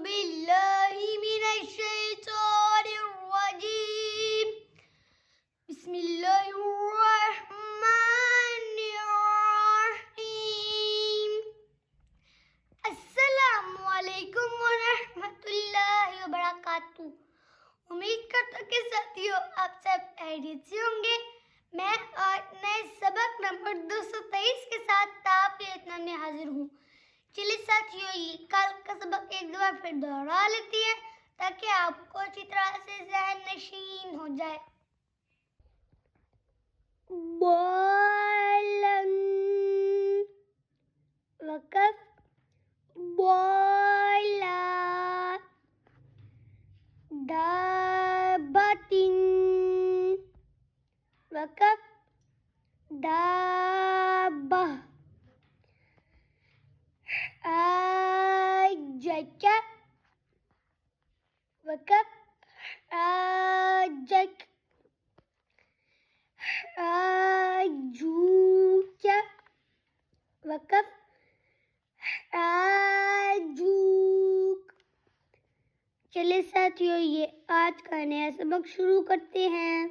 باللہ من الشیطان الرجیم بسم اللہ الرحمن الرحیم السلام علیکم ورحمۃ اللہ وبرکاتہ۔ امید کرتا ہوں کہ ساتھیو آپ سب خیریت سے ہوں گے۔ میں آج نئے سبق نمبر 223 کے ساتھ آپ کے اتنے حاضر ہوں۔ چلیے ساتھیو یہ کل کا سبق ایک دفعہ پھر دوہرا لیتی ہے تاکہ آپ کو اچھی طرح سے ذہن نشین ہو جائے۔ بالن وقف بالا دابتن وقف دابہ آجک وقف آجک آجوک وقف آجوک۔ چلے ساتھیو یہ آج کا نیا سبق شروع کرتے ہیں۔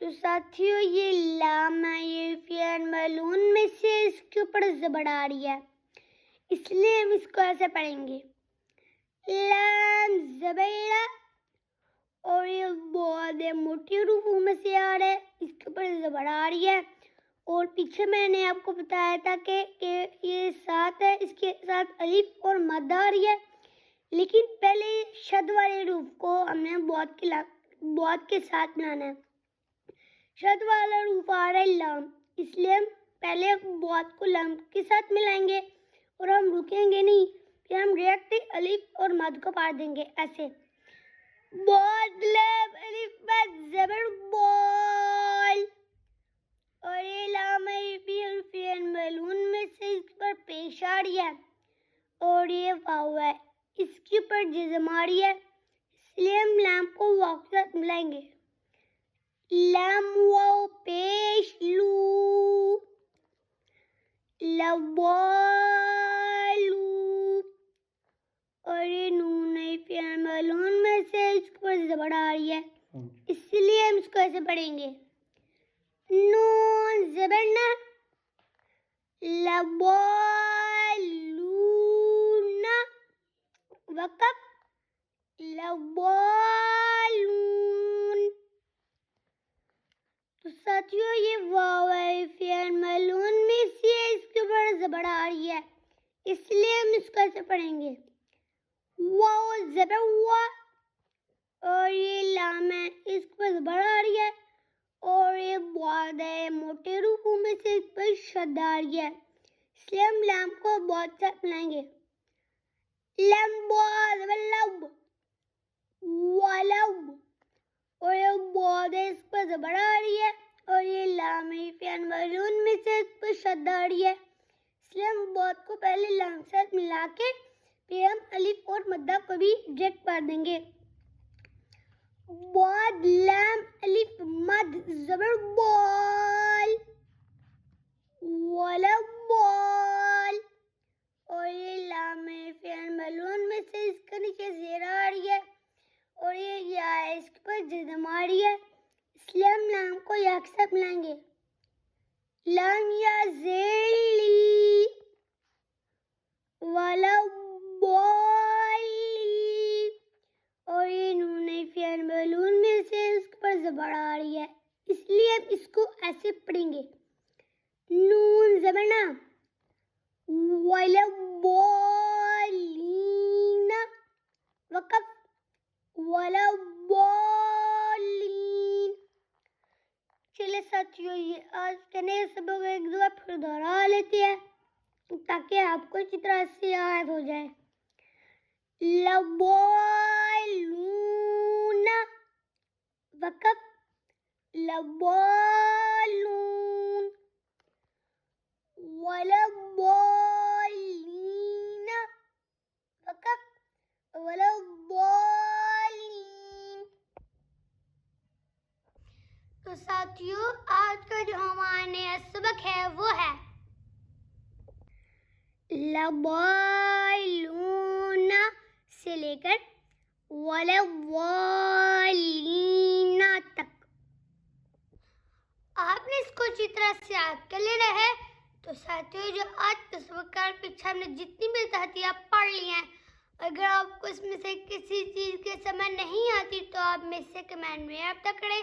تو ساتھیو یہ لام ہے، یہ فعل ملعون میں سے اس کے اوپر زبر آ رہی ہے، اس لیے ہم اس کو ایسے پڑھیں گے لام زبر، اور یہ بہت موٹی حروفوں میں سے آ رہا ہے، اس کے اوپر زبر آ رہی ہے۔ اور پیچھے میں نے آپ کو بتایا تھا کہ یہ ساتھ ہے، اس کے ساتھ الف اور مد آ رہی ہے، لیکن پہلے شد والے حروف کو ہم نے بہت کے ساتھ ملانا ہے۔ شد والا حروف آ رہا ہے لام، اس لیے ہم پہلے بہت کو لام کے ساتھ ملائیں گے اور ہم رکیں گے نہیں، پھر ہم ڈائریکٹ الف اور مد کو پڑھ دیں گے ایسے۔ بہت لام الف مد زبر بال، اور یہ لام فعل ملعون میں سے اس پر پیش آ رہی ہے، اور یہ واو ہے، اس کے اوپر جزم آ رہی ہے، اس لیے ہم لام کو واو کے ساتھ ملائیں گے۔ لام واو پیش لو لوالو، اور یہ نون فعل ملعون میں سے اس پر زبر آ رہی ہے، اس لیے ہم اس کو ایسے پڑھیں گے نون زبر نہ لوالون وقف لوالون۔ تو ساتھیو یہ واو ہے، فعل ملعون میں سے اس کے اوپر زبر آ رہی ہے، اس لیے ہم اس کو ایسے پڑھیں گے واو زبر وا، اور یہ لام ہے، اس پر زبر آ رہی ہے، اور یہ بہت ہے موٹے حروفوں میں سے اس پر شد آ رہی ہے، اس لیے ہم لام کو بہت ساتھ ملائیں گے لم بہت لب ولب، اور یہ بہت ہے، اس پر زبر آ رہی ہے، اور یہ لام فعل ملعون میں سے اس پر شد آ رہی ہے، اس لیے ہم بہت کو پہلے لام کے ساتھ ملا کے پھر ہم الف اور مدہ کو بھی ڈائریکٹ پڑھ دیں گے۔ بہت لام الف مد زبر بال ولب بال، اور یہ لام فعل ملعون میں سے اس کے نیچے زیر آ رہی ہے، اور یہ یا ہے، اس کے پر جزم آ رہی ہے، اس لیے ہم لام کو یا کے ساتھ ملائیں گے لام یا زیلی ولب بالی، اور یہ نون فعل ملعون میں سے اس پر زبر آ رہی ہے، اس لیے ہم اس کو ایسے پڑھیں گے نون زبر نہ ولب بالین وقف ولب بالین۔ چلے ساتھیو یہ آج کے نئے سبق ایک دفعہ پھر دوہرا لیتے ہیں تاکہ آپ کو اچھی طرح سے یاد ہو جائے۔ لبالون وقف لبالون ولبالین وقف ولبالین۔ تو ساتھیو آج کا جو ہمارا نیا سبق ہے وہ ہے لبالون سے لے کر وَلَضَّالِّينَ تک آپ نے اس کو اچھی طرح سے یاد کر لینا ہے۔ تو ساتھیوں، جو آج کے سبق کے پیچھے ہم نے جتنی بھی تحتیاں پڑھ لی ہیں، اگر آپ کو اس میں سے کسی چیز کے سمجھ نہیں آتی تو آپ میں سے کمنٹ میں رابطہ کریں،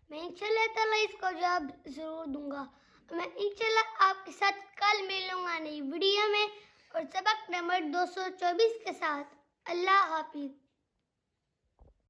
میں انشاءاللہ تعالیٰ اس کو جواب ضرور دوں گا۔ میں انشاءاللہ آپ کے ساتھ کل ملوں گا نئی ویڈیو میں اور سبق نمبر 224 کے ساتھ۔ اللہ حافظ۔